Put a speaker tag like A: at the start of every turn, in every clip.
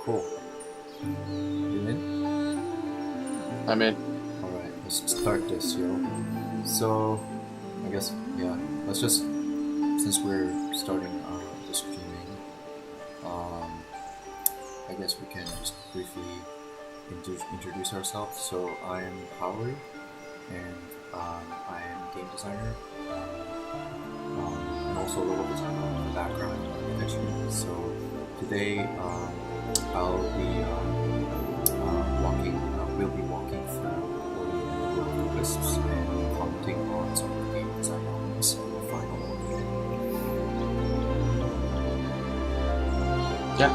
A: Cool. You in?
B: I'm in.
A: Alright, let's start this, yo. So, I guess, yeah, let's just, since we're starting the streaming, I guess we can just briefly introduce ourselves. So, I am Howard, and I am a game designer, and also a level designer in the background, actually. So, today, we'll be walking through Wisps and commenting on some of the game design elements and the final order.
B: Yeah,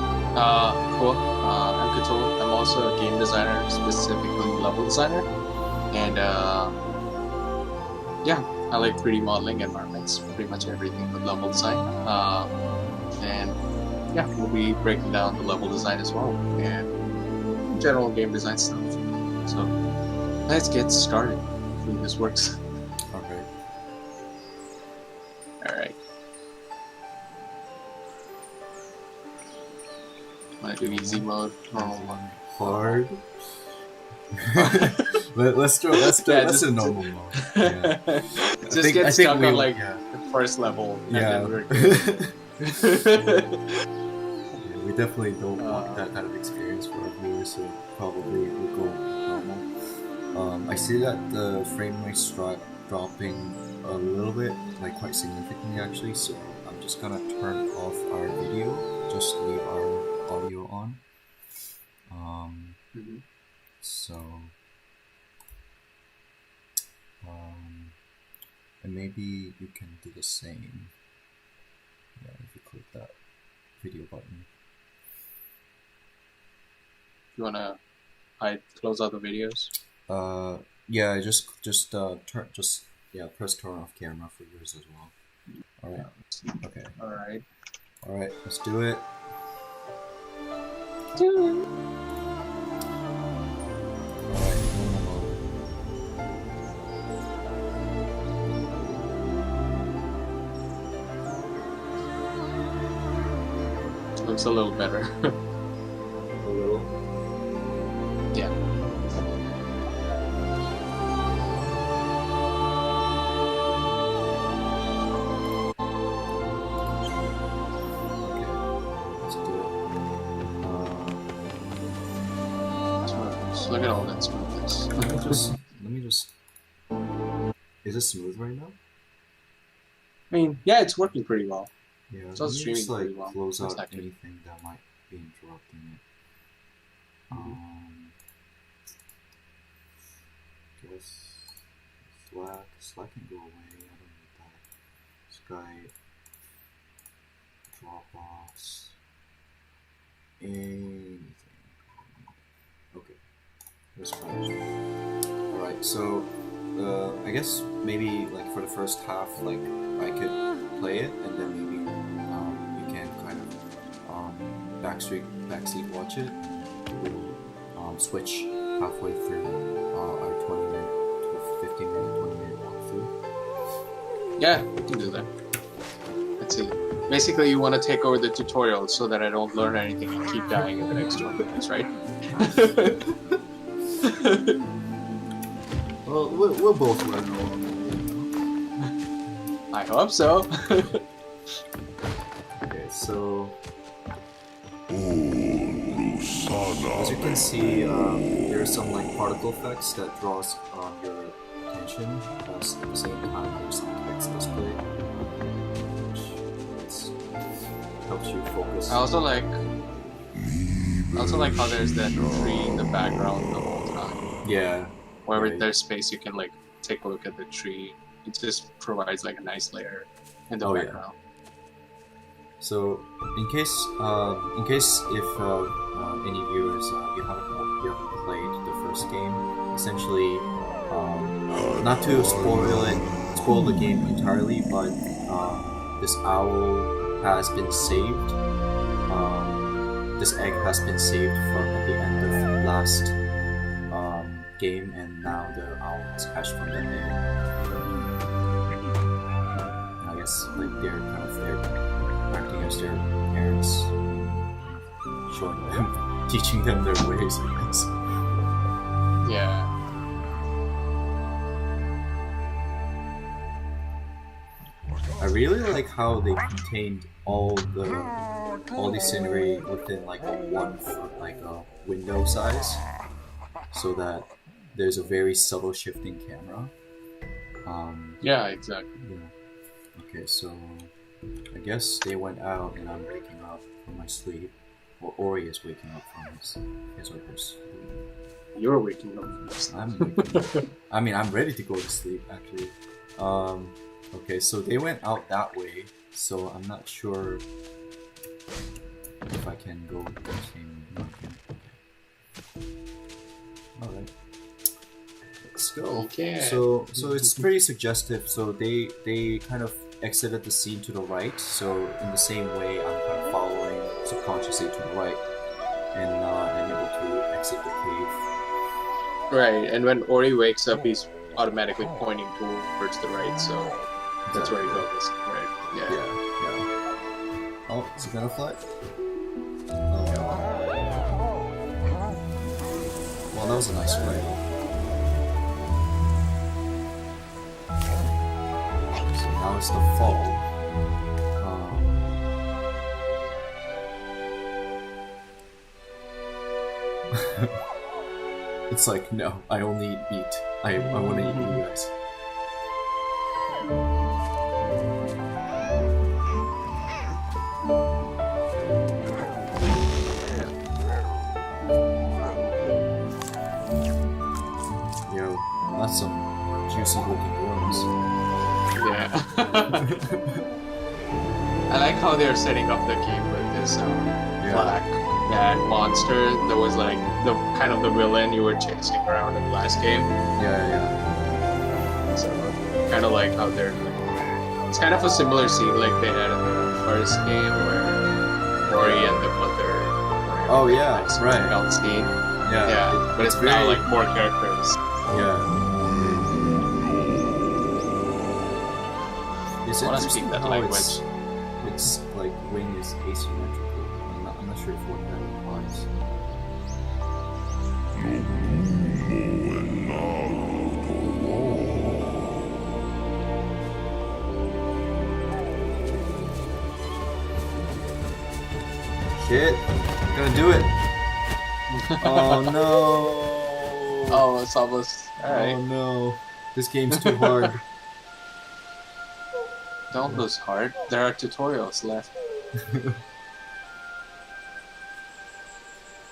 B: cool. I'm Katul. I'm also a game designer, specifically level designer. And yeah, I like 3D modeling environments, pretty much everything with level design. And yeah, we'll be breaking down the level design as well and general game design stuff. So let's get started. Hopefully this works.
A: Okay.
B: Alright. Wanna do easy mode?
A: Hard. let's do normal mode. Yeah.
B: Just get stuck on the first level.
A: Yeah.
B: And then
A: We definitely don't want that kind of experience for our viewers, so probably we'll go normal. I see that the frame rate's dropping a little bit, like quite significantly actually, so I'm just gonna turn off our video, just leave our audio on. So, and maybe you can do the same. Yeah, if you click that video button.
B: You wanna close out the videos?
A: Yeah, press turn off camera for yours as well. Alright. Okay. Alright, let's do it. Alright, normal mode.
B: Looks a little better.
A: A little?
B: Yeah. Just look at all that smoothness.
A: Let me just. Is it smooth right now?
B: I mean, yeah, it's working pretty well.
A: Yeah,
B: It's also
A: let me
B: streaming
A: just like
B: pretty well.
A: close
B: That's
A: out
B: not good.
A: anything that might be interrupting it. Guess Slack can go away. I don't need that. Skype, Dropbox, anything. Okay, that's fine. All right, so I guess maybe like for the first half, like I could play it, and then maybe you can kind of backseat watch it. We'll switch halfway through our 20-minute to 15-minute, 20-minute walkthrough.
B: Yeah, we can do that. Let's see. Basically, you want to take over the tutorial so that I don't learn anything and keep dying in the next 20 minutes, right?
A: Well, we'll both learn all.
B: I hope so.
A: Okay, so as you can see, there are some like particle effects that draws your attention. Plus, at the same time, there's some text display, which helps you focus.
B: I also like how there's that tree in the background the whole time.
A: Yeah.
B: Wherever
A: right.
B: there's space, you can like take a look at the tree. It just provides like a nice layer in the background.
A: So, in case if any viewers you haven't played the first game, essentially, not to spoil the game entirely, but this owl has been saved. This egg has been saved from at the end of last game, and now the owl has hatched from that egg. I guess like they're acting as their parents, showing them teaching them their ways, I guess.
B: Yeah.
A: I really like how they contained all the scenery within like a 1 foot, like a window size, so that there's a very subtle shifting camera.
B: Yeah, exactly.
A: Yeah. Okay, so I guess they went out and I'm waking up from my sleep. Or Ori is waking up from his or her sleep.
B: You're waking up from your sleep.
A: I'm waking up. I mean, I'm ready to go to sleep, actually. Okay, so they went out that way, so I'm not sure if I can go the same. No, I can. Okay. Alright. Let's go.
B: Okay.
A: So it's pretty suggestive. So they kind of exited the scene to the right. So in the same way, I'm kind of following subconsciously to the right, and I'm able to exit the cave.
B: Right, and when Ori wakes up, he's automatically pointing towards the right, so that's where he goes. Right. Yeah.
A: Yeah. Oh, is it gonna fly? Well, that was a nice flight. So now it's the fall. It's like, no, I only eat meat. I want to eat you guys. Yo, that's some juicy looking worms.
B: Yeah. I like how they're setting up the game with this black cat monster that was like the kind of the villain you were chasing around in the last game.
A: Yeah.
B: So kind of like how they're. It's kind of a similar scene like they had in the first game where Ori and the mother.
A: Oh yeah,
B: like,
A: right.
B: Out scene.
A: Yeah.
B: But it's now like more characters.
A: Yeah. It's interesting
B: that
A: how
B: language.
A: It's like wing is asymmetrical. I'm not sure if what that implies. Shit! I'm gonna do it! Oh no!
B: Oh, it's almost. Alright.
A: Oh no! This game's too hard.
B: Don't lose heart. There are tutorials left.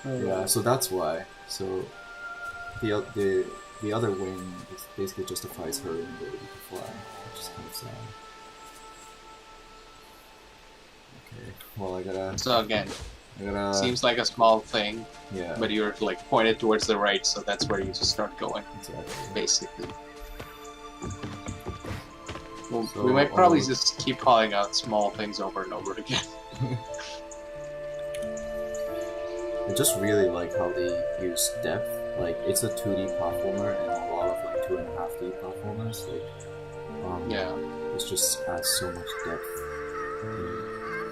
A: Yeah, so that's why. So the other wing is basically justifies her ability to fly, which is kind of sad. Okay, well I gotta.
B: So again, seems like a small thing,
A: Yeah.
B: but you're like pointed towards the right, so that's where you just start going,
A: Exactly.
B: basically. Well,
A: So,
B: we might probably just keep calling out small things over and over again.
A: I just really like how they use depth. Like it's a 2D platformer and a lot of like 2.5D platformers. Like,
B: Yeah.
A: it just adds so much depth.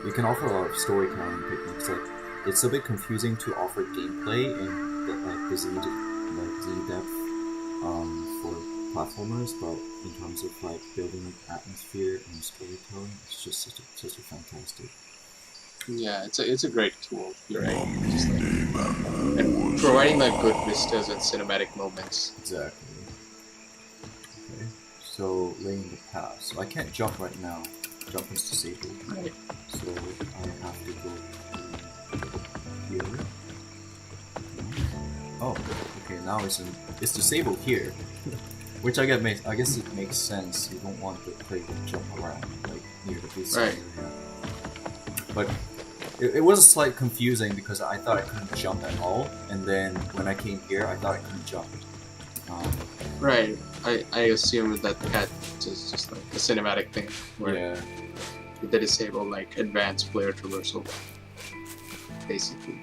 A: You can offer a lot of storytelling techniques. Like it's a bit confusing to offer gameplay in the Z depth for platformers, but in terms of like building an atmosphere and storytelling, it's just such a fantastic.
B: Yeah, it's a great tool. You're right. Just like, and providing like good vistas and cinematic moments.
A: Exactly. Okay, so laying the path. So I can't jump right now. Jump is disabled.
B: Right.
A: So I have to go here. Oh, okay. Now it's disabled here, which I guess it makes sense. You don't want the prey to jump around like near the base
B: Right.
A: area. But it was slightly confusing because I thought I couldn't jump at all, and then when I came here, I thought I couldn't jump.
B: Right. I assumed that cat is just like a cinematic thing where
A: Yeah.
B: they disable like advanced player traversal, basically.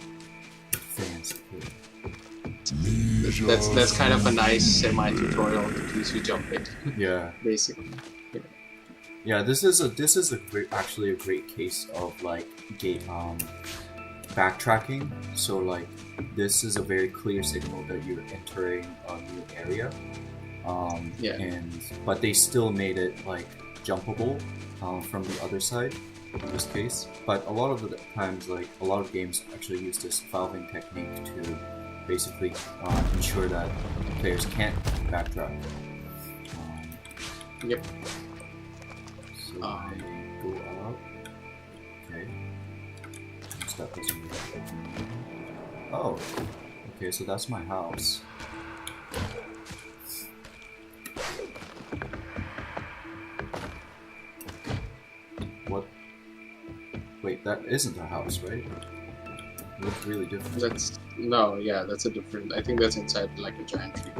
A: Fancy.
B: That's kind of a nice semi-tutorial to teach you jumping,
A: Yeah.
B: basically.
A: Yeah, this is a great, actually a great case of like backtracking. So like this is a very clear signal that you're entering a new area. But they still made it like jumpable from the other side in this case. But a lot of the times, like a lot of games actually use this valving technique to basically ensure that players can't backtrack.
B: Yep.
A: So I go up. Okay. That doesn't really. Oh. Okay, so that's my house. What? Wait, that isn't a house, right? It looks really different.
B: That's a different. I think that's inside like a giant tree.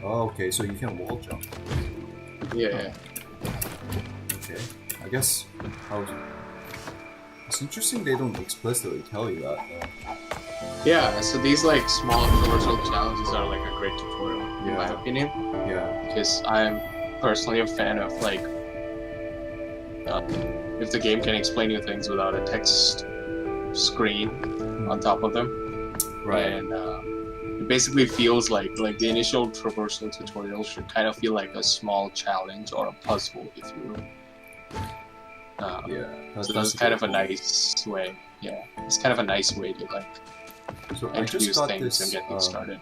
A: Oh, okay, so you can wall jump.
B: Yeah.
A: Okay, I guess it's interesting they don't explicitly tell you that though.
B: Yeah, so these like small commercial challenges are like a great tutorial in my opinion.
A: Yeah.
B: Because I'm personally a fan of like if the game can explain you things without a text screen on top of them.
A: Right.
B: And it basically feels like the initial traversal tutorial should kind of feel like a small challenge or a puzzle, if you will. So that's kind of a nice way. Yeah, it's kind of a nice way to like introduce things and get things started.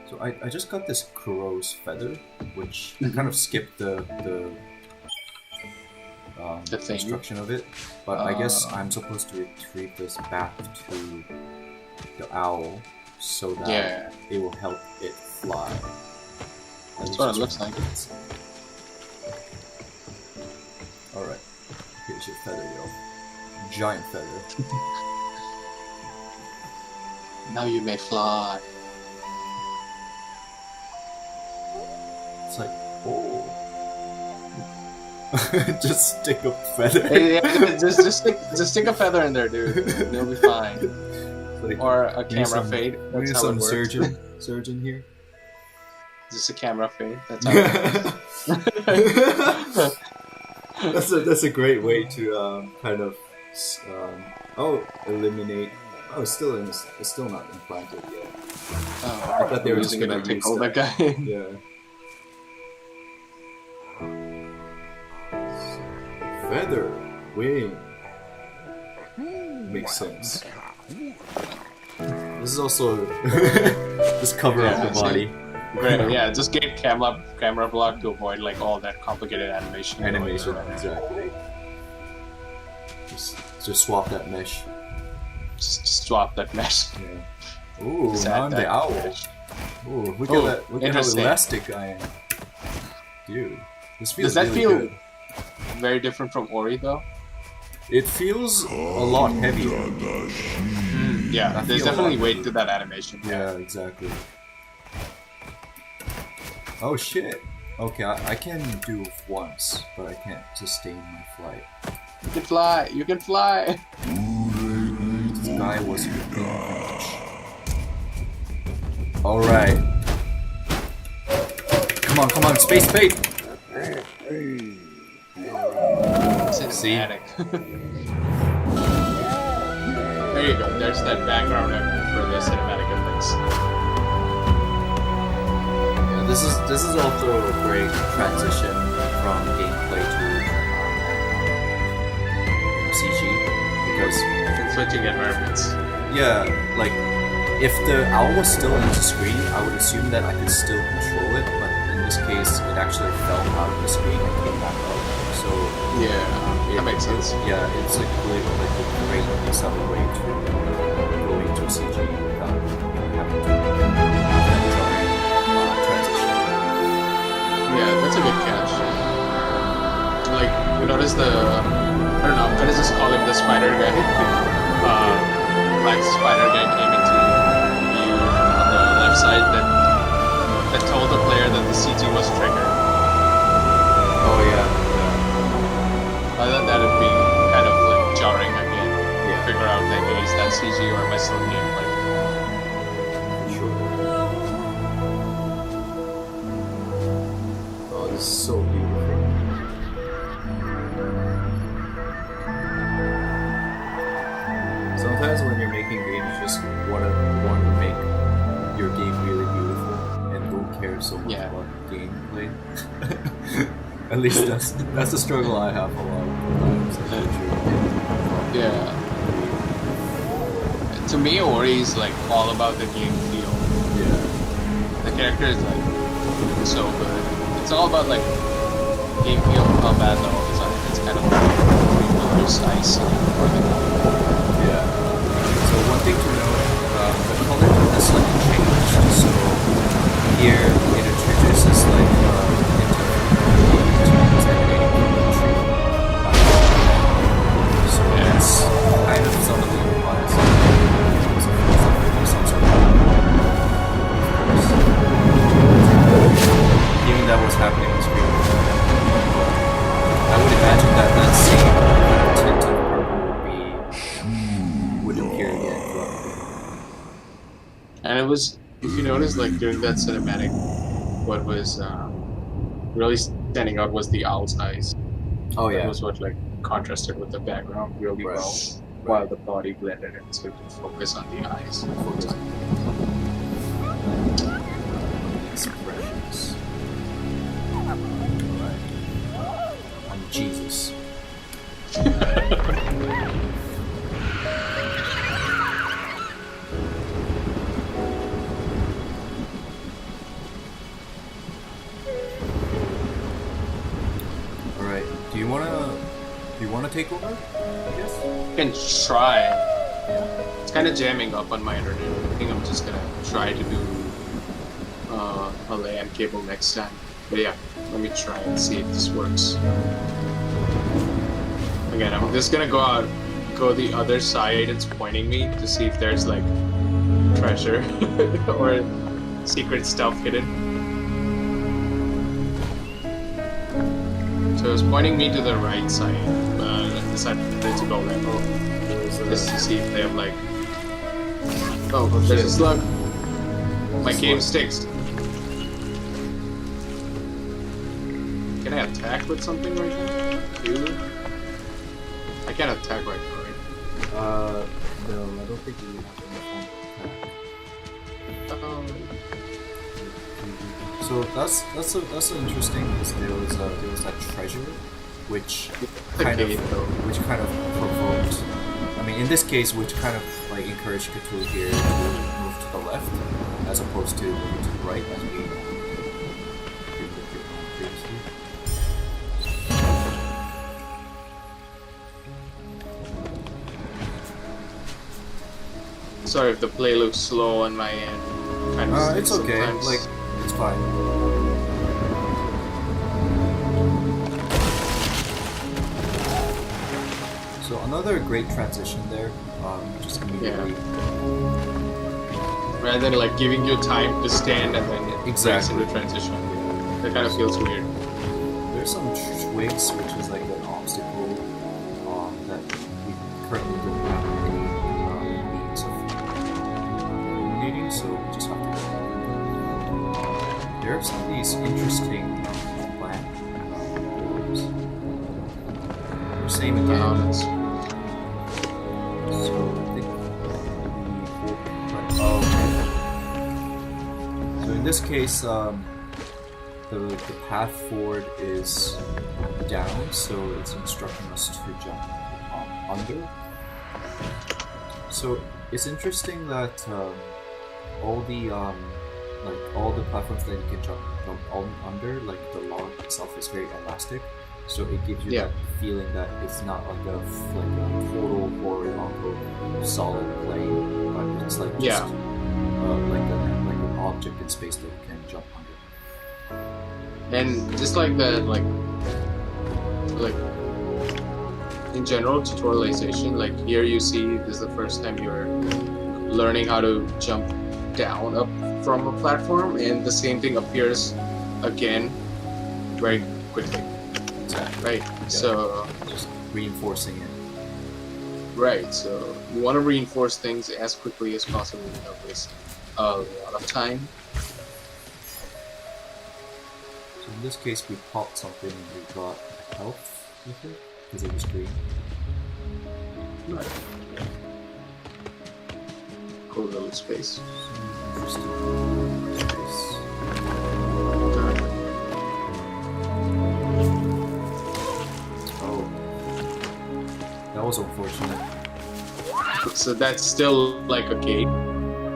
A: So I just got this crow's feather, which I kind of skipped the construction of it, but I guess I'm supposed to retrieve this back to the owl so that it will help it fly.
B: That's what it looks like.
A: Alright, here's your feather, yo. Giant feather.
B: Now you may fly.
A: It's like, oh. Just stick a feather.
B: just stick a feather in there, dude. You'll be fine.
A: Like,
B: or a camera fade. That's how it works.
A: Surgeon here.
B: Just a camera fade. That's how it works.
A: That's a great way to kind of eliminate. Oh, it's still not implanted yet.
B: Oh, I thought they were just gonna tickle that guy.
A: Yeah. Feather, wing. Makes sense. This is also just cover up the body.
B: Great, yeah. Just get camera block to avoid like all that complicated animation.
A: Exactly. Just swap that mesh.
B: Just swap that mesh.
A: Yeah. Ooh, now I'm the owl. Ooh, look at that! Look at how elastic I am, dude. This feels.
B: Does that
A: really
B: feel
A: good.
B: Very different from Ori though?
A: It feels a lot heavier.
B: Yeah, there's definitely weight to that animation.
A: Yeah, exactly. Oh shit! Okay, I can do once, but I can't sustain my flight.
B: You can fly! You can fly!
A: This guy was huge. Alright. Come on, space bait! See?
B: There you go, there's that background for the cinematic effects.
A: Yeah, this is also a great transition from gameplay to CG, because
B: and switching environments.
A: Yeah, like if the owl was still on the screen, I would assume that I could still control it, but in this case, it actually fell out of the screen and came back up. So
B: that makes sense.
A: Yeah, it's like a great subtle way to go into CG without having to have that jarring transition.
B: Yeah, that's a good catch. Like, you notice I don't know, I'm gonna just call him the spider guy. Black spider guy came into view on the left side that told the player that the CG was triggered.
A: Oh yeah.
B: I thought that would be kind of like jarring again. Yeah. Figure out that hey, is that CG or am I still in gameplay?
A: Sure. Oh, this is so beautiful. So you're making games, you just want to make your game really beautiful and don't care so much about gameplay. At least that's the struggle I have a lot of times.
B: Yeah. To me, Ori is like all about the game feel.
A: Yeah.
B: The character is like so good. It's all about like game feel, combat level design. It's kind of like precise.
A: Yeah. So one thing to note, the color has slightly changed. So here it introduces like so that's kind of some of the implies. Given that was happening on screen, I would imagine that same tint of purple would appear again.
B: And it was, if you notice, like during that cinematic, what was really standing out was the owl's eyes.
A: Oh yeah.
B: That was what like contrasted with the background really well, while the body blended in, so you could focus on the eyes.
A: Expressions. I'm Jesus. Alright, do you wanna take over? I guess?
B: You can try. It's kind of jamming up on my internet. I think I'm just gonna try to do a LAN cable next time. But yeah, let me try and see if this works. Again, I'm just gonna go the other side it's pointing me to see if there's like treasure or secret stuff hidden. So it's pointing me to the right side, but I decided to go left just to see if they have like... Oh, there's a slug. My game sticks. Can I attack with something right now? I can't attack right now, right?
A: No, I don't think you have any So that's an interesting. There was that treasure, which kind of provoked. I mean, in this case, which kind of like encouraged Cthulhu here to move to the left, as opposed to moving to the right, as we previously.
B: Sorry if the play looks slow on my end.
A: It's okay.
B: Sometimes.
A: Like, it's fine. So another great transition there. Just immediately.
B: Rather than like giving you time to stand and then it breaks into transition. That kind of feels weird.
A: There's some twigs, which is like an obstacle that we currently don't have any means of eliminating, so we just have to go. There are some of these interesting plant forms. They're same again. So I think so in this case, the path forward is down, so it's instructing us to jump under. So it's interesting that all the platforms that you can jump under, like the log itself is very elastic, so it gives you that feeling that it's not like a total horizontal solid plane, but it's like just like an object in space that you can jump under.
B: And just like that, like in general tutorialization, like here you see this is the first time you're learning how to jump down up from a platform, and the same thing appears again very quickly.
A: Exactly.
B: Right.
A: Yeah.
B: So
A: just reinforcing it.
B: Right. So you want to reinforce things as quickly as possible without wasting a lot of time.
A: So in this case, we popped something and we got health with it because it was green.
B: Right. cool little space.
A: Oh, that was unfortunate.
B: So that's still like a gate.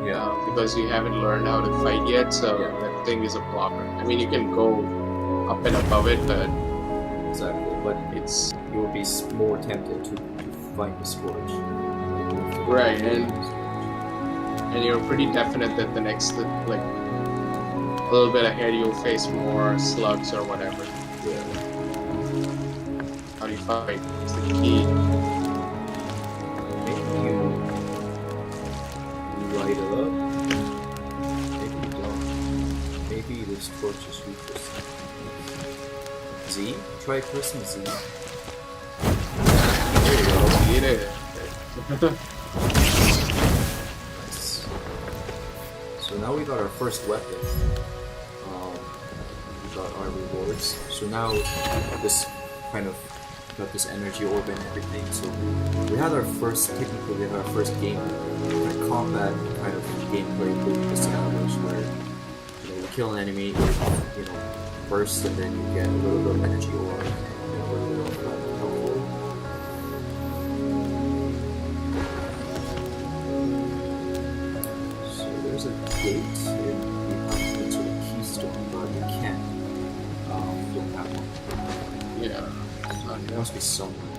A: Yeah.
B: Because you haven't learned how to fight yet, so
A: Yeah.
B: that thing is a blocker. I mean, you can go up and above it, but
A: Exactly. But
B: it's
A: you will be more tempted to fight the Scourge.
B: right, and you're pretty definite that the next like a little bit ahead you'll face more slugs or whatever.
A: Yeah.
B: How do you fight? It's the key.
A: Maybe you light it up. Maybe you don't. Maybe this torch is weakest. Z? Try pressing Z.
B: There you go. Get it.
A: Nice. So now we got our first weapon. We got our rewards. So now this kind of got this energy orb and everything. So we had our first, technically we had our first game, combat kind of gameplay loop established where you kill an enemy, it burst, and then you get a little bit of energy orb and a little bit of health. So there's a gate, and you have to get to the keystone, but you can't. You don't have one.
B: Yeah.
A: There must be someone.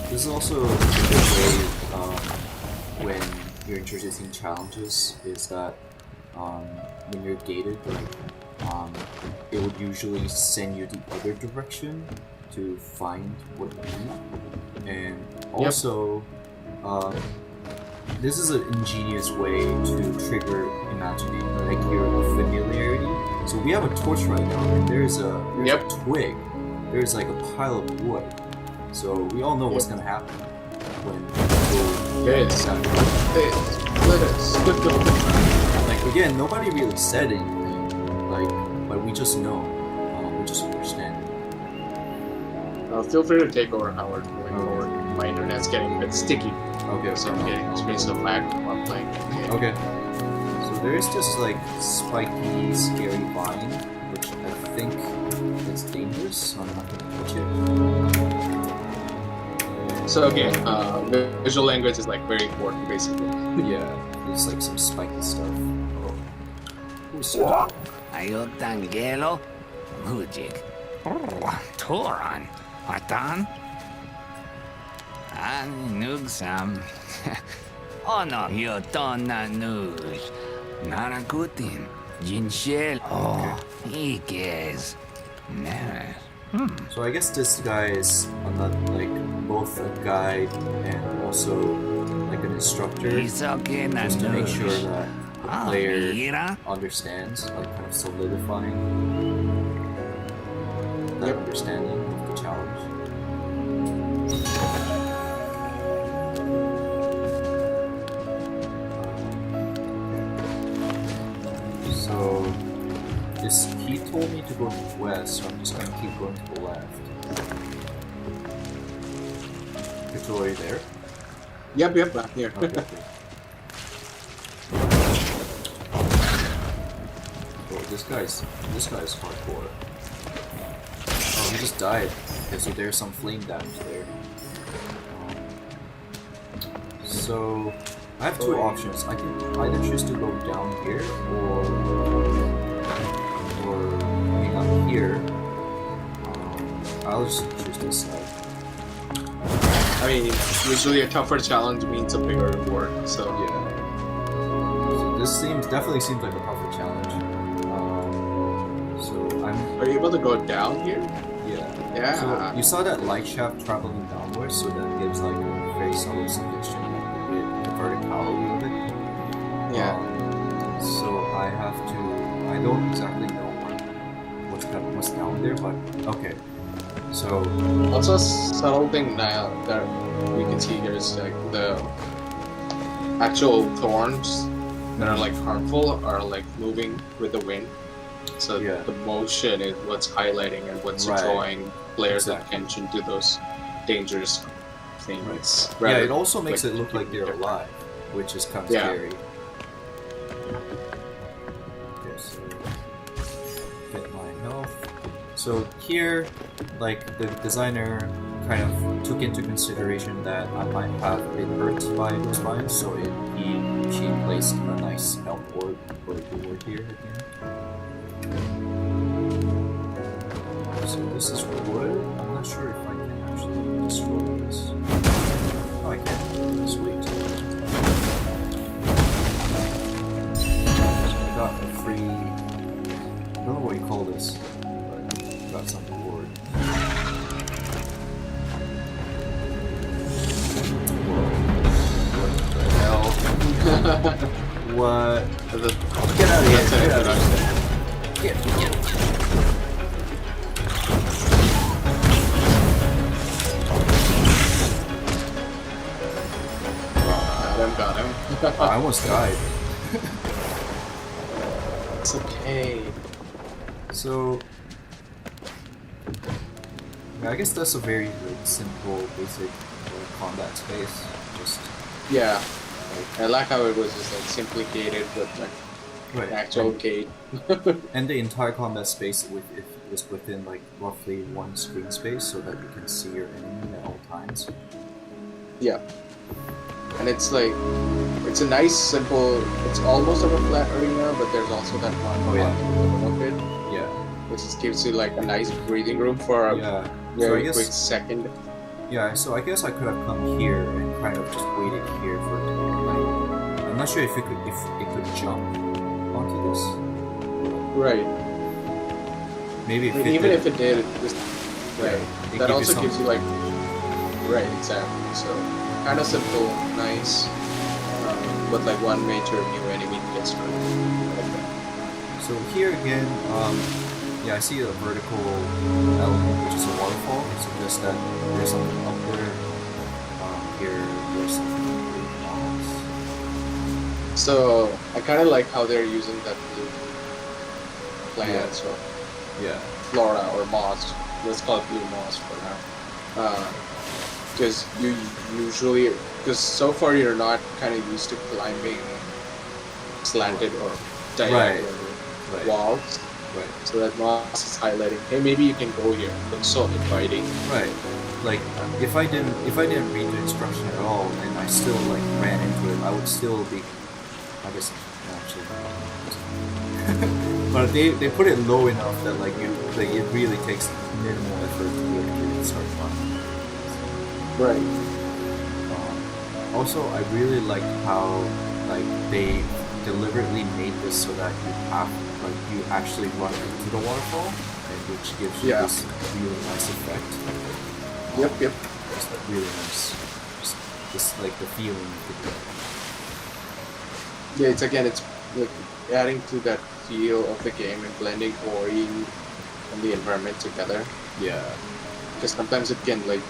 A: This is also a good way when you're introducing challenges, is that when you're gated, it would usually send you the other direction to find what you need. And also, this is an ingenious way to trigger imagining, like your familiarity. So we have a torch right now, and there's a twig. There's like a pile of wood. So we all know what's gonna happen when like again, nobody really said anything, but we just know, we just understand.
B: Feel free to take over, Howard, going forward. My internet's getting a bit sticky.
A: Okay.
B: So I'm getting experience of lag while playing.
A: Okay. So there is this like spiky, scary vine, which I think is dangerous, so I'm not gonna touch it.
B: So again, visual language is like very important, basically.
A: Yeah, there's like some spiky stuff.
C: Ayotangelo, Mujik, Toran, Atan, Nugsam, Ono Yotona Nuj, Narakutin, Jinshel, Oh, Ikes, Neres.
A: So I guess this guy is like both a guide and also like an instructor, just to make sure that the player understands, like kind of solidifying that understanding of the challenge. So he told me to go to the west, so I'm just gonna keep going to the left. Are you there?
B: Yep, I'm here.
A: Okay. Oh, this guy's hardcore. Oh, he just died. Okay, so there's some flame damage there. So I have two options. I can either choose to go down here or hang out here. I'll just choose this side.
B: I mean, usually a tougher challenge means a bigger reward, so
A: Yeah. So this definitely seems like a tougher challenge. So I'm.
B: Are you able to go down here?
A: Yeah.
B: Yeah.
A: So you saw that light shaft traveling downwards, so that gives like a very solid suggestion of the verticality of it.
B: Yeah.
A: So I have to. I don't exactly know what's down there, but okay. So
B: Also, a subtle thing now that we can see here is like the actual thorns that are like harmful are like moving with the wind. So
A: Yeah.
B: the motion is what's highlighting and what's
A: Right.
B: drawing players'
A: Exactly.
B: attention to those dangerous thing.
A: Right.
B: It's
A: Yeah,
B: rather
A: it also makes it look like they're
B: different.
A: alive, which is kind of
B: Yeah.
A: scary. Okay, so get my health. So here, like the designer kind of took into consideration that I might have been hurt by the spines, so she placed a nice health board or reward here again. So this is wood. I'm not sure if I can actually destroy this. Oh, I can. Sweet. So I got a free. I don't know what you call this, but I got some reward. What the hell? What? Get out of here!
B: That's an
A: Get out of
B: introduction.
A: here! Get!
B: Got him.
A: I almost died.
B: It's okay.
A: So, yeah, I guess that's a very like, simple, basic combat space. Just
B: Yeah. I like how it was just like simply gated with like
A: right.
B: an actual gate.
A: And the entire combat space it was within like roughly one screen space, so that you can see your enemy at all times.
B: Yeah. And it's like, it's a nice, simple, it's almost of a flat arena, but there's also that one
A: Oh, yeah.
B: of it,
A: Yeah.
B: which just gives you like a nice breathing room for a
A: Yeah. So I
B: very
A: guess.
B: quick second.
A: Yeah. So I guess I could have come here and kind of just waited here for it to like. I'm not sure if it could jump onto this.
B: Right.
A: Maybe if
B: I mean,
A: it
B: even
A: did,
B: if it did, it just, right.
A: it
B: That
A: give
B: also
A: you
B: gives
A: some-
B: you like, right, exactly. So, kind of simple, nice, but like one major new enemy to get started.
A: So here again, yeah, I see a vertical element, which is a waterfall. It suggests that there's something up there. Here, there's something else.
B: So, I kind of like how they're using that blue plants or
A: Yeah.
B: flora or moss. Let's call it blue moss for now. Because you usually, because so far you're not kind of used to climbing slanted or diagonal
A: Right.
B: walls.
A: Right.
B: So that moss is highlighting, hey, maybe you can go here. It looks so inviting.
A: Right. Like if I didn't read the instruction at all and I still like ran into it, I would still be. I guess actually. But they put it low enough that like it really takes minimal effort to really start running.
B: Right.
A: Also, I really liked how like they deliberately made this so that you actually run into the waterfall, and which gives you
B: Yeah.
A: this really nice effect.
B: Yep.
A: Just like really nice. Just like the feeling of the game.
B: Yeah, it's like adding to that feel of the game and blending Ori and the environment together.
A: Yeah.
B: Because sometimes it can like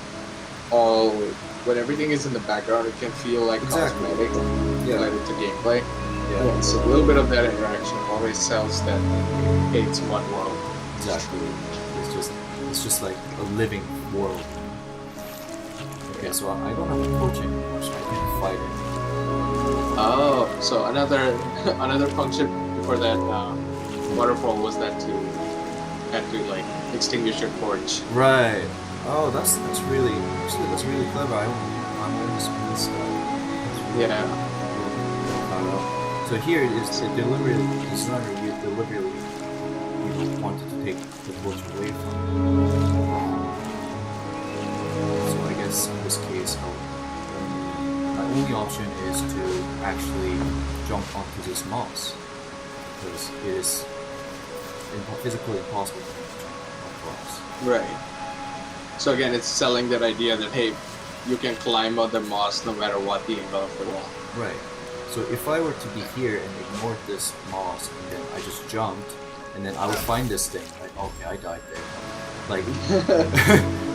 B: when everything is in the background, it can feel like
A: Exactly.
B: cosmetic related to gameplay.
A: Yeah.
B: Yeah, so a little bit of that interaction always sells that hey, it's one world.
A: Exactly. It's just like a living world. Okay, so I don't have a coach anymore, so I can't fight it.
B: Oh, so another function before that waterfall was that to like extinguish your torch.
A: Right. Oh, that's really clever. I'm almost missed that.
B: Yeah.
A: So here it is. It deliberately wanted to take the torch away from me. So I guess in this case, my only option is to actually jump onto this moss because it is physically impossible to jump across.
B: Right. So again, it's selling that idea that hey, you can climb on the moss no matter what the angle of the wall.
A: Right. So if I were to be here and ignore this moss and then I just jumped and then I would find this thing, like okay, I died there. Like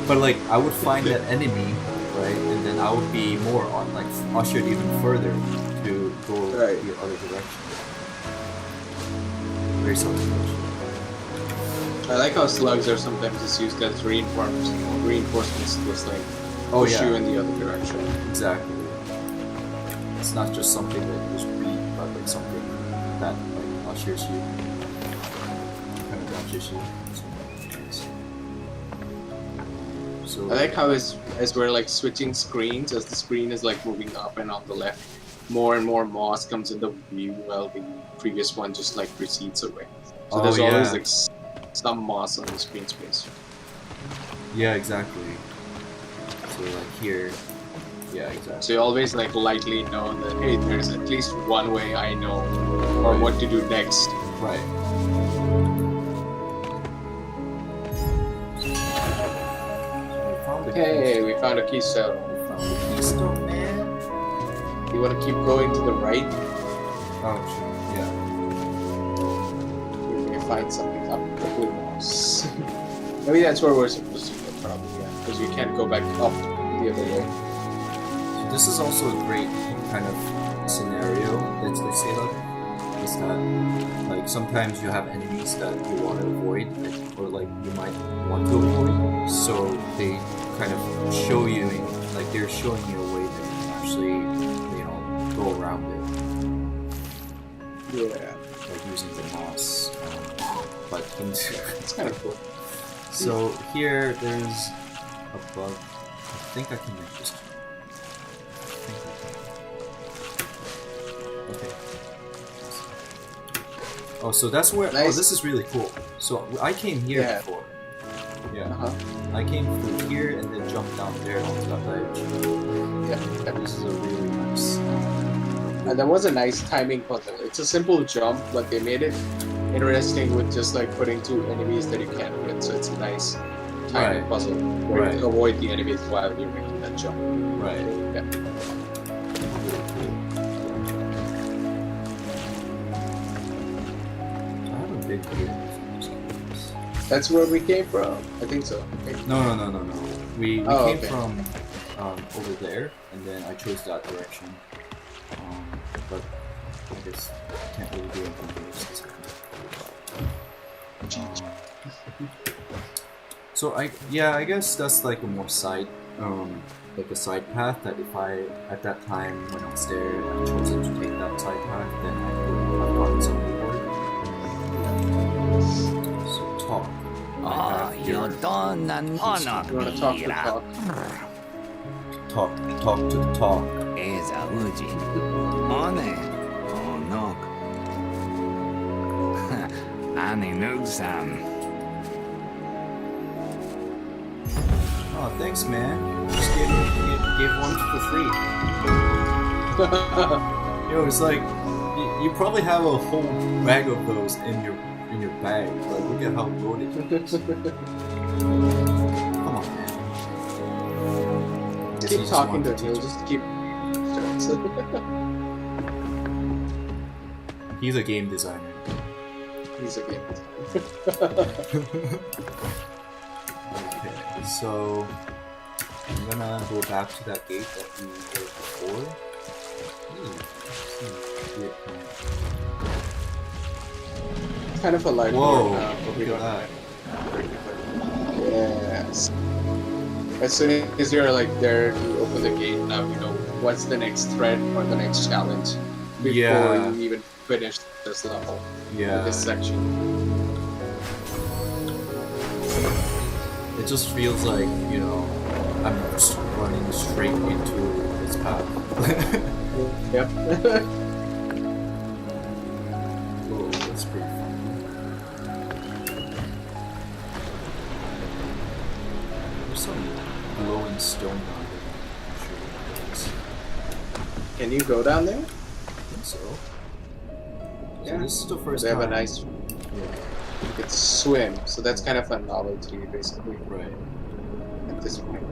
A: but like I would find that enemy, right? And then I would be more on like ushered even further to go
B: Right.
A: the other direction. Very self-explanatory.
B: I like how slugs are sometimes just used as reinforcements to just like
A: Oh,
B: push
A: yeah.
B: you in the other direction.
A: Exactly. It's not just something that you just read, but like something that like ushers you, kind of ushers you. So
B: I like how as we're like switching screens, as the screen is like moving up and on the left, more and more moss comes in the view while the previous one just like recedes away. So there's always like some moss on the screen space.
A: Yeah, exactly. So like here, yeah, exactly.
B: So you always like lightly know that hey, there's at least one way I know, or what to do next.
A: Right.
B: Hey, we found a keystone.
A: We found a keystone, man.
B: You want to keep going to the right?
A: Ouch. Yeah.
B: You're gonna find something up the blue mouse. Maybe that's where we're supposed to go, probably, yeah. Because we can't go back up the other way.
A: So this is also a great kind of scenario, let's say that. Is that like sometimes you have enemies that you want to avoid, or like you might want to avoid, so they kind of show you, like they're showing you a way that you can actually, go around it.
B: Yeah.
A: Like using the moss. But
B: It's kind of cool.
A: So here there's a bug. I think I can make this. Okay. Oh, so that's where.
B: Nice.
A: Oh, this is really cool. So I came here before. Yeah. I came through here and then jumped down there onto that ledge.
B: Yeah.
A: This is a really nice.
B: And that was a nice timing puzzle. It's a simple jump, but they made it interesting with just like putting two enemies that you can't hit. So it's a nice timing puzzle where you avoid the enemies while you're making that jump.
A: Right.
B: Yeah.
A: I haven't been here.
B: That's where we came from. I think so. Okay.
A: No. We
B: Oh,
A: came
B: okay.
A: from over there, and then I chose that direction. But I guess I can't really do anything here since So I guess that's like a more side like a side path that if I at that time when I was there I chosen to take that side path, then I would have gotten some reward. So talk.
C: You're done and honor
B: You want to talk to talk?
A: Talk to the talk.
C: is a uji. One, oh no. Ani nugsam.
A: Oh, thanks, man. Just gave one for free. Yo, it's like you probably have a whole bag of those in your bag. Like, look at how loaded it is. Come on, man. Guess you
B: Keep
A: just
B: talking
A: want
B: to him. Just keep.
A: He's a game designer.
B: He's a game.
A: Okay, so I'm gonna go back to that gate that we were before.
B: It's kind of a light.
A: Whoa!
B: But we
A: Look
B: don't
A: at that.
B: Yes. As soon as you're like there, you open the gate. Now you know what's the next threat or the next challenge before you even finish this level.
A: Yeah.
B: This section.
A: It just feels like, I'm just running straight into this path.
B: Yep.
A: Whoa, that's pretty fun. There's some glowing stone down there. I'm not sure what it is.
B: Can you go down there?
A: I think so.
B: Yeah.
A: So this is the first
B: They have a
A: time.
B: nice. You could swim, so that's kind of a novelty, basically.
A: Right.
B: At this point.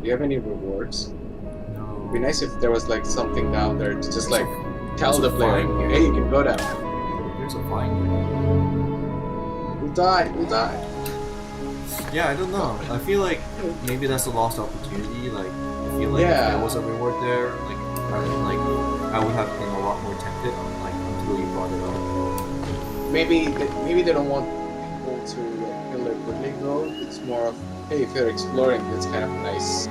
B: Do you have any rewards?
A: No.
B: It'd be nice if there was like something down there to just like tell
A: there's
B: the
A: a
B: player,
A: vine here.
B: hey, you can go down.
A: There's a vine.
B: We'll die. We'll die.
A: Yeah, I don't know. I feel like maybe that's a lost opportunity. Like, I feel like if
B: Yeah.
A: there was a reward there, I would have been a lot more tempted. Until you brought it up.
B: Maybe they don't want people to like, feel like quickly go. It's more of hey, if you're exploring, it's kind of nice.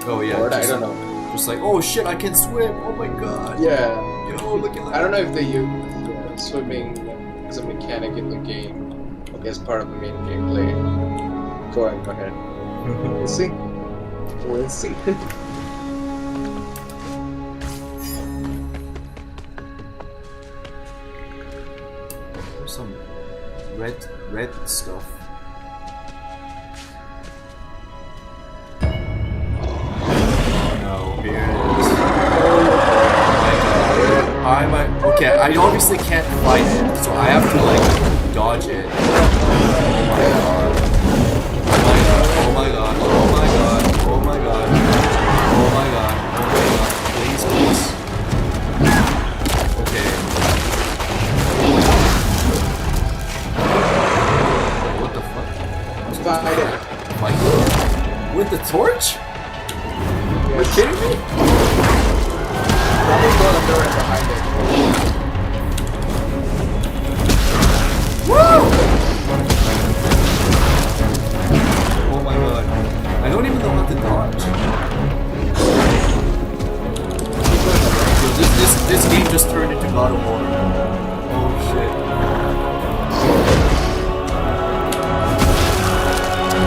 A: Oh yeah.
B: Board, I
A: just-
B: don't know.
A: Just like, oh shit, I can swim! Oh my god!
B: Yeah.
A: Yo, look at that!
B: I don't know if they use swimming as a mechanic in the game, like as part of the main gameplay. Go ahead. We'll see. We'll see.
A: There's some red stuff. Oh no, here it is. Okay, I obviously can't fight it, so I have to like dodge it. Oh my god. Oh my god. Oh my god. Oh my god. Oh my god. Oh my god. Please, please. Okay. What the fuck?
B: Fight it.
A: Fight it? With the torch? Are you kidding me?
B: Probably go under and behind it.
A: Woo! Oh my god. I don't even know how to dodge. Yo, this game just turned into God of War. Oh shit.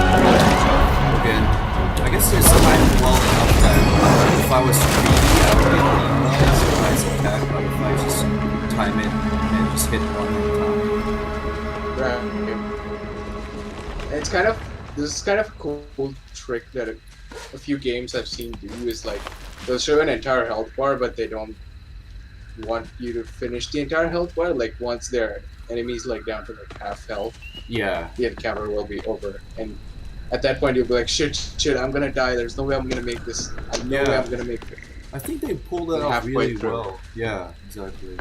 A: Okay, I guess there's time well enough that if I was greedy, I would get a surprise attack, but if I just time it and just hit one at a time.
B: Right. It's kind of this is kind of a cool trick that a few games I've seen do is like they'll show an entire health bar, but they don't want you to finish the entire health bar. Like once their enemies like down to like half health,
A: Yeah.
B: the encounter will be over, and at that point you'll be like, shit, I'm gonna die. There's no way I'm gonna make this. No way I'm gonna make it.
A: I think they pulled that
B: And
A: off
B: halfway
A: really
B: through.
A: well. Yeah, exactly.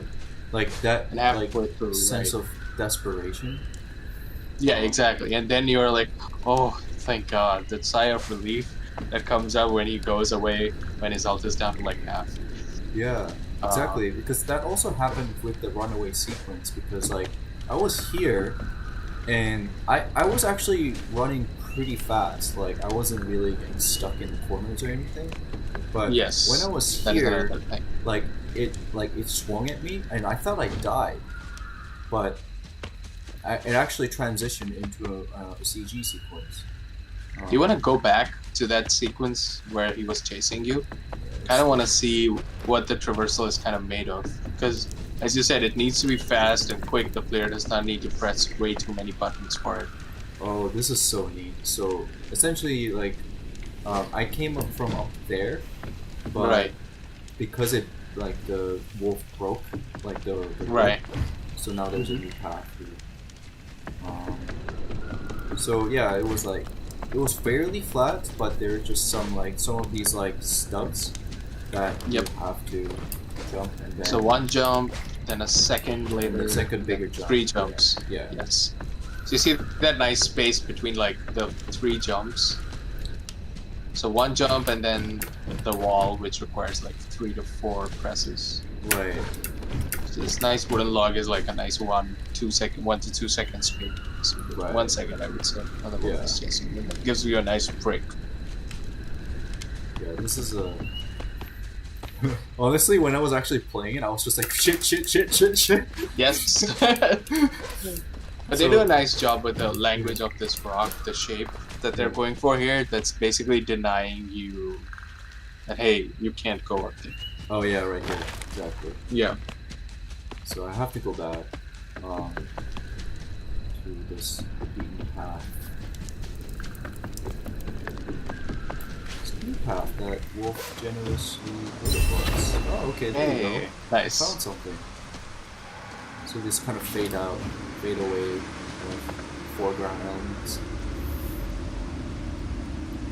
A: Like that
B: And halfway
A: like
B: through,
A: sense
B: right.
A: of desperation.
B: Yeah, exactly. And then you're like, oh, thank God. That sigh of relief that comes out when he goes away when his health is down to like half.
A: Yeah, exactly. Because that also happened with the runaway sequence. Because like I was here, and I was actually running pretty fast. Like I wasn't really getting stuck in the corners or anything. But
B: Yes,
A: when I was
B: that is
A: here,
B: another thing.
A: like it swung at me, and I thought I died, but it actually transitioned into a CG sequence.
B: Do you want to go back to that sequence where he was chasing you? Kind of want to see what the traversal is kind of made of. Because, as you said, it needs to be fast and quick. The player does not need to press way too many buttons for it.
A: Oh, this is so neat. So essentially, like, I came up from up there, but
B: Right.
A: because it like the wolf broke, like the
B: Right.
A: rope, so now there's a new path. So yeah, it was fairly flat, but there are just some of these like stubs that
B: Yep.
A: you have to jump and then
B: So one jump, then a second later,
A: a second bigger jump.
B: 3 jumps.
A: Yeah.
B: Yes. So you see that nice space between like the 3 jumps. So one jump and then the wall, which requires like 3 to 4 presses.
A: Right.
B: So this nice wooden log is like a nice 1 to 2 second speed. So
A: Right.
B: 1 second, I would say. On the
A: Yeah.
B: bonus chasing. It gives you a nice break.
A: Yeah, this is a. Honestly, when I was actually playing it, I was just like shit.
B: Yes. But they
A: So-
B: do a nice job with the language of this rock, the shape that they're going for here. That's basically denying you that, hey, you can't go up there.
A: Oh yeah, right here, exactly.
B: Yeah.
A: So I have to go back to this beaten path. This beaten path that Wolf generously put it was. Oh, okay, there you
B: Hey,
A: go. I
B: nice.
A: found something. So this kind of fade out, fade away, foreground elements.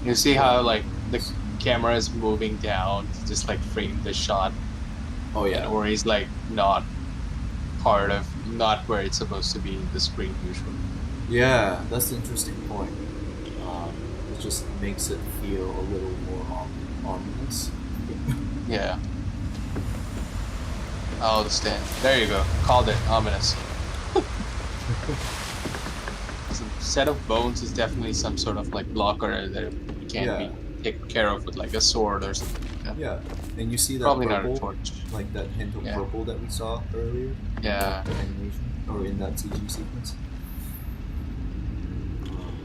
B: You see how like the camera is moving down, to just like frame the shot,
A: Oh yeah.
B: or he's like not where it's supposed to be in the screen usually.
A: Yeah, that's an interesting point. It just makes it feel a little more ominous.
B: Yeah. I'll understand. There you go. Called it. Ominous. set of bones is definitely some sort of like blocker that can be taken care of with like a sword or something like that.
A: Yeah, and you see that
B: Probably
A: purple,
B: not a torch.
A: like that hint of purple that we saw earlier.
B: Yeah.
A: In that animation or in that CG sequence.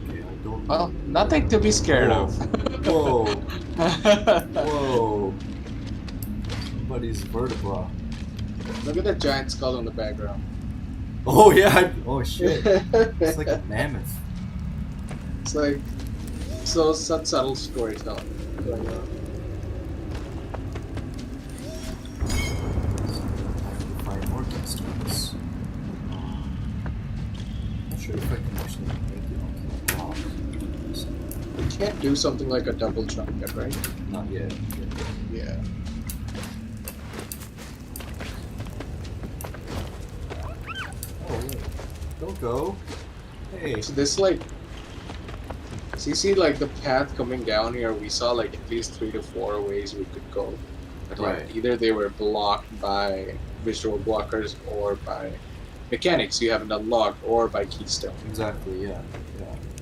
A: Okay, I don't.
B: Well, nothing to be scared of.
A: Whoa! Whoa! Somebody's vertebra.
B: Look at that giant skull in the background.
A: Oh yeah! Oh shit! It's like a mammoth.
B: It's like so such subtle storytelling going on.
A: Find more keystone. Not sure if I can actually make it on the
B: You can't do something like a double jump yet, right?
A: Not yet.
B: Yeah.
A: Oh, don't go. Hey.
B: So this like, so you see like the path coming down here. We saw like at least 3 to 4 ways we could go. But like either they were blocked by visual blockers or by mechanics you haven't unlocked, or by keystone.
A: Exactly. Yeah.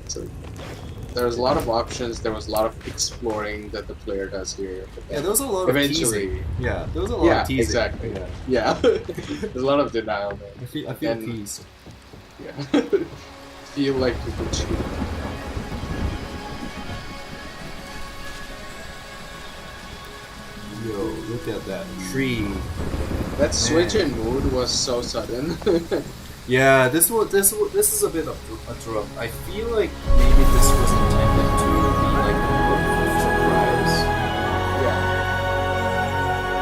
B: So there was a lot of options. There was a lot of exploring that the player does here.
A: Yeah, there was a lot of teasing. Yeah, there was a lot of teasing.
B: Exactly. Yeah. There's a lot of denial there.
A: I feel teased.
B: Yeah. Feel like you could cheat.
A: Yo, look at that tree.
B: That switch in mood was so sudden.
A: Yeah, this is a bit of a drop. I feel like maybe this was intended to be like a surprise.
B: Yeah.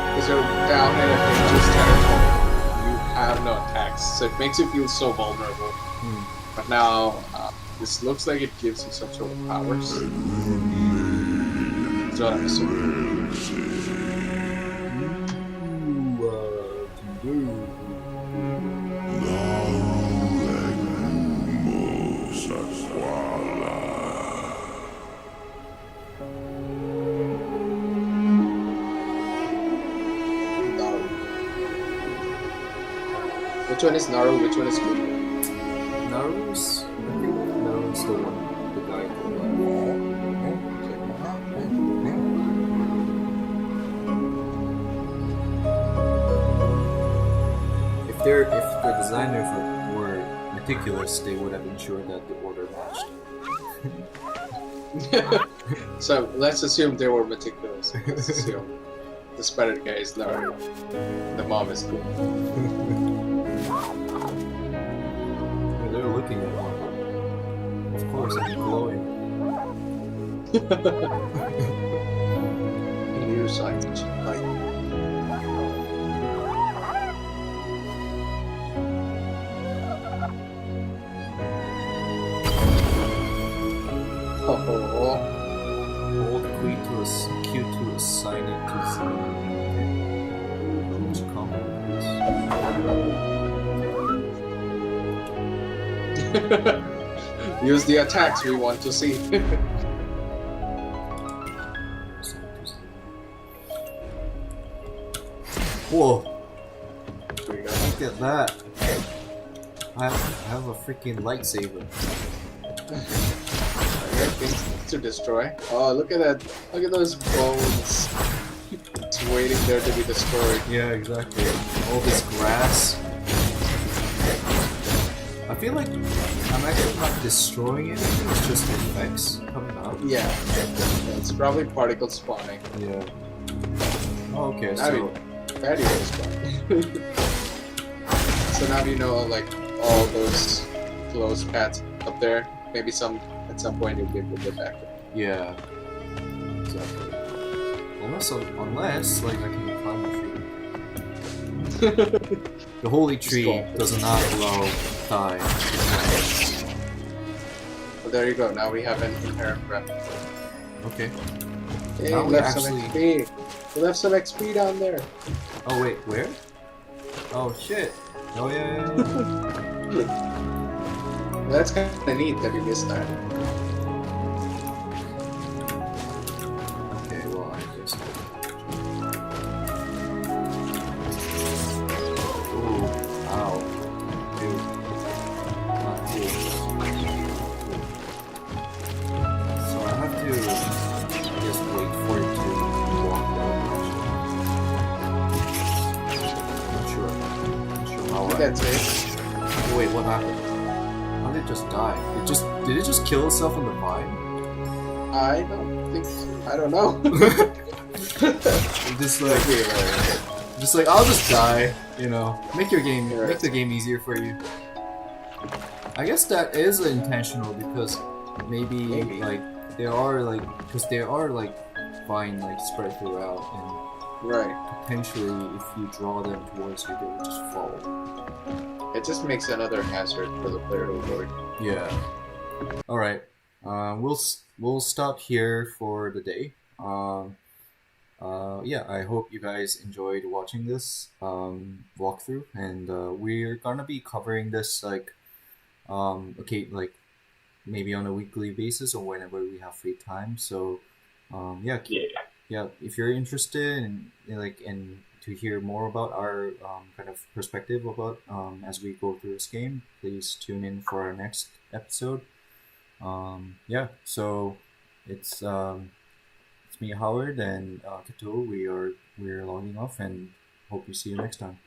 B: Because you're down in a dangerous territory. You have no attacks, so it makes you feel so vulnerable. But now, this looks like it gives you some sort of powers. That's what I'm assuming. Which one is Naru? Which one is good?
A: Naru's, I think Naru's the one, the guy who if the designers were meticulous, they would have ensured that the order matched.
B: So let's assume they were meticulous. Let's assume the spider guy is Naru. The mom is good.
A: They're looking at one. Of course, I'm glowing.
B: Neuroscience. Like. Oh.
A: Old queen to Q to assign it to which commentators.
B: Use the attacks we want to see.
A: Whoa! Look at that! I have a freaking lightsaber.
B: Things to destroy. Oh, look at that! Look at those bones. It's waiting there to be destroyed.
A: Yeah, exactly. All this grass. I feel like I'm actually not destroying anything, it's just effects coming out.
B: Yeah, it's probably particle spawning.
A: Yeah. Oh, okay,
B: now
A: so...
B: That is spawning. So now you know, like, all those closed paths up there. Maybe at some point you'll be able to get back to it.
A: Yeah. Exactly. Unless, like, I can climb a tree. The holy tree does not allow time.
B: Well, there you go. Now we have an inherent breath.
A: Okay.
B: Hey,
A: now
B: we left some XP. We left some XP down there.
A: Oh wait, where? Oh shit. Oh yeah.
B: That's kind of neat that we missed that.
A: Okay, well I just... Ooh, ow. Dude. Not cool.
B: think that's it.
A: Wait, what happened? How did it just die? Did it just kill itself on the vine?
B: I don't think so. I don't know.
A: Just like I'll just die, you know. Make the game easier for you. I guess that is intentional because maybe. Like there are vine spread throughout and
B: Right.
A: potentially if you draw them towards you they will just fall.
B: It just makes another hazard for the player to avoid.
A: Yeah. All right. We'll stop here for the day. Yeah, I hope you guys enjoyed watching this walkthrough, and we're gonna be covering this okay, maybe on a weekly basis or whenever we have free time. So, yeah, if you're interested in to hear more about our kind of perspective about as we go through this game, please tune in for our next episode. Yeah, so it's me, Howard, and Kato. We're logging off, and hope you see you next time.